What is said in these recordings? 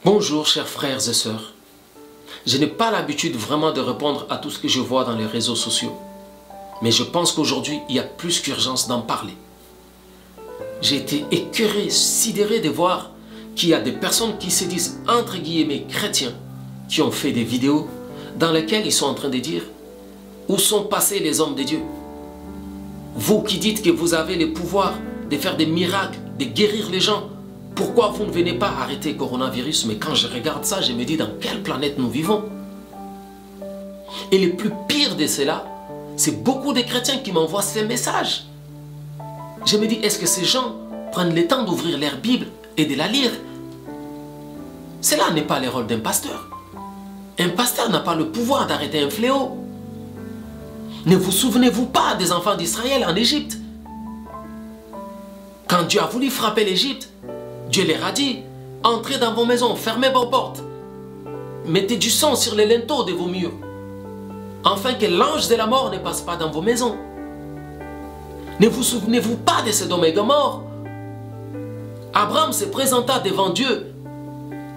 Bonjour chers frères et sœurs. Je n'ai pas l'habitude vraiment de répondre à tout ce que je vois dans les réseaux sociaux. Mais je pense qu'aujourd'hui, il y a plus qu'urgence d'en parler. J'ai été écœuré, sidéré de voir qu'il y a des personnes qui se disent entre guillemets chrétiens qui ont fait des vidéos dans lesquelles ils sont en train de dire où sont passés les hommes de Dieu. Vous qui dites que vous avez le pouvoir de faire des miracles, de guérir les gens, pourquoi vous ne venez pas arrêter le coronavirus? Mais quand je regarde ça, je me dis dans quelle planète nous vivons? Et le plus pire de cela, c'est beaucoup de chrétiens qui m'envoient ces messages. Je me dis, est-ce que ces gens prennent le temps d'ouvrir leur Bible et de la lire? Cela n'est pas le rôle d'un pasteur. Un pasteur n'a pas le pouvoir d'arrêter un fléau. Ne vous souvenez-vous pas des enfants d'Israël en Égypte? Quand Dieu a voulu frapper l'Égypte, Dieu leur a dit, entrez dans vos maisons, fermez vos portes, mettez du sang sur les linteaux de vos murs, afin que l'ange de la mort ne passe pas dans vos maisons. Ne vous souvenez-vous pas de Sodome et Gomorrhe? Abraham se présenta devant Dieu,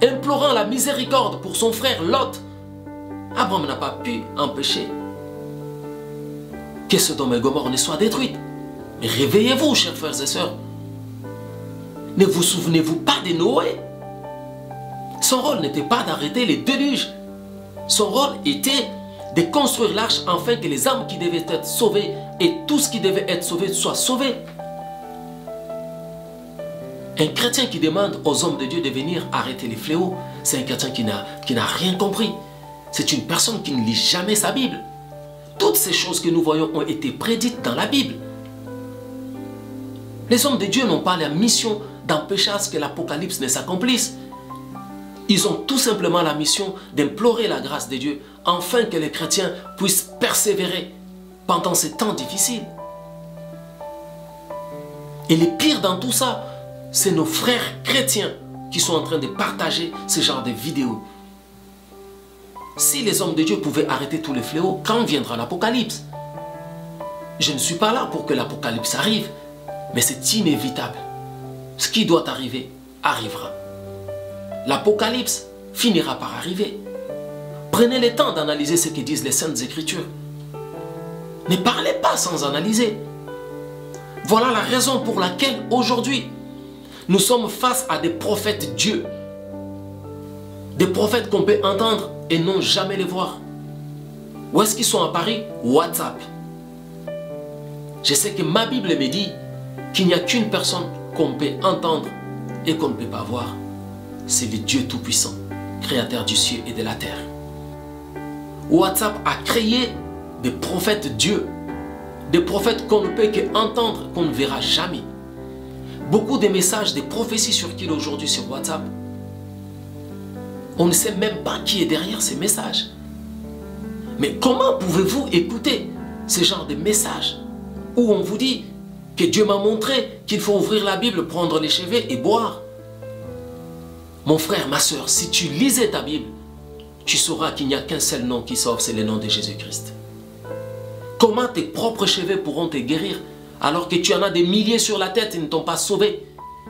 implorant la miséricorde pour son frère Lot. Abraham n'a pas pu empêcher que Sodome et Gomorrhe ne soient détruites. Mais réveillez-vous, chers frères et sœurs. Ne vous souvenez-vous pas de Noé? Son rôle n'était pas d'arrêter les déluges. Son rôle était de construire l'arche afin que les âmes qui devaient être sauvées et tout ce qui devait être sauvé soit sauvé. Un chrétien qui demande aux hommes de Dieu de venir arrêter les fléaux, c'est un chrétien qui n'a rien compris. C'est une personne qui ne lit jamais sa Bible. Toutes ces choses que nous voyons ont été prédites dans la Bible. Les hommes de Dieu n'ont pas la mission d'empêcher à ce que l'Apocalypse ne s'accomplisse. Ils ont tout simplement la mission d'implorer la grâce de Dieu afin que les chrétiens puissent persévérer pendant ces temps difficiles. Et le pire dans tout ça, c'est nos frères chrétiens qui sont en train de partager ce genre de vidéos. Si les hommes de Dieu pouvaient arrêter tous les fléaux, quand viendra l'Apocalypse? Je ne suis pas là pour que l'Apocalypse arrive, mais c'est inévitable. Ce qui doit arriver, arrivera. L'Apocalypse finira par arriver. Prenez le temps d'analyser ce que disent les Saintes Écritures. Ne parlez pas sans analyser. Voilà la raison pour laquelle aujourd'hui, nous sommes face à des prophètes Dieu. Des prophètes qu'on peut entendre et non jamais les voir. Où est-ce qu'ils sont à Paris? WhatsApp. Je sais que ma Bible me dit qu'il n'y a qu'une personne qu'on peut entendre et qu'on ne peut pas voir. C'est le Dieu Tout-Puissant, créateur du ciel et de la terre. WhatsApp a créé des prophètes Dieu, des prophètes qu'on ne peut qu'entendre, qu'on ne verra jamais. Beaucoup de messages, des prophéties circulent aujourd'hui sur WhatsApp. On ne sait même pas qui est derrière ces messages. Mais comment pouvez-vous écouter ce genre de messages où on vous dit que Dieu m'a montré qu'il faut ouvrir la Bible, prendre les cheveux et boire? Mon frère, ma soeur, si tu lisais ta Bible, tu sauras qu'il n'y a qu'un seul nom qui sauve, c'est le nom de Jésus-Christ. Comment tes propres cheveux pourront te guérir alors que tu en as des milliers sur la tête et ne t'ont pas sauvé?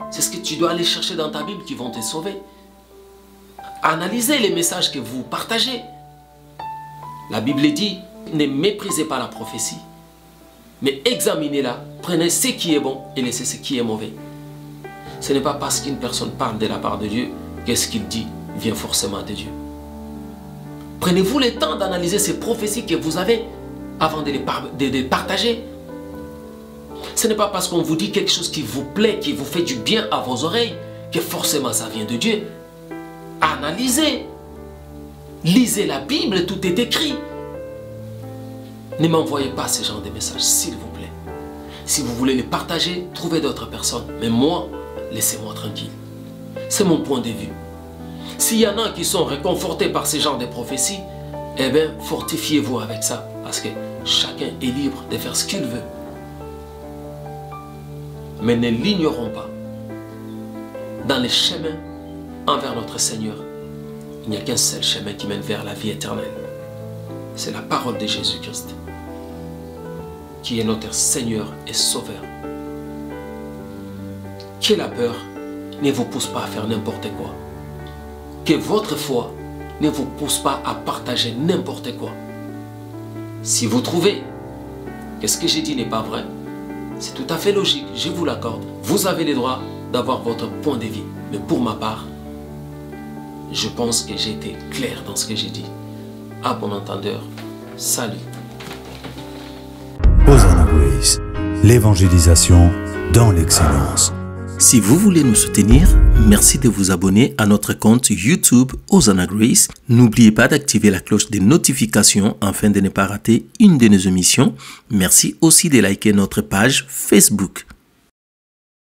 C'est ce que tu dois aller chercher dans ta Bible qui vont te sauver. Analysez les messages que vous partagez. La Bible dit, ne méprisez pas la prophétie, mais examinez-la, prenez ce qui est bon et laissez ce qui est mauvais. Ce n'est pas parce qu'une personne parle de la part de Dieu que ce qu'il dit vient forcément de Dieu. Prenez-vous le temps d'analyser ces prophéties que vous avez avant de les partager. Ce n'est pas parce qu'on vous dit quelque chose qui vous plaît, qui vous fait du bien à vos oreilles, que forcément ça vient de Dieu. Analysez. Lisez la Bible, tout est écrit. Ne m'envoyez pas ce genre de messages, s'il vous plaît. Si vous voulez les partager, trouvez d'autres personnes. Mais moi, laissez-moi tranquille. C'est mon point de vue. S'il y en a qui sont réconfortés par ce genre de prophéties, eh bien, fortifiez-vous avec ça. Parce que chacun est libre de faire ce qu'il veut. Mais ne l'ignorons pas. Dans les chemins envers notre Seigneur, il n'y a qu'un seul chemin qui mène vers la vie éternelle. C'est la parole de Jésus-Christ, qui est notre Seigneur et Sauveur. Que la peur ne vous pousse pas à faire n'importe quoi. que votre foi ne vous pousse pas à partager n'importe quoi. Si vous trouvez que ce que j'ai dit n'est pas vrai, c'est tout à fait logique, je vous l'accorde. Vous avez le droit d'avoir votre point de vue. Mais pour ma part, je pense que j'ai été clair dans ce que j'ai dit. À bon entendeur, salut. Hosanna Grace, l'évangélisation dans l'excellence. Si vous voulez nous soutenir, merci de vous abonner à notre compte YouTube Hosanna Grace. N'oubliez pas d'activer la cloche des notifications afin de ne pas rater une de nos émissions. Merci aussi de liker notre page Facebook.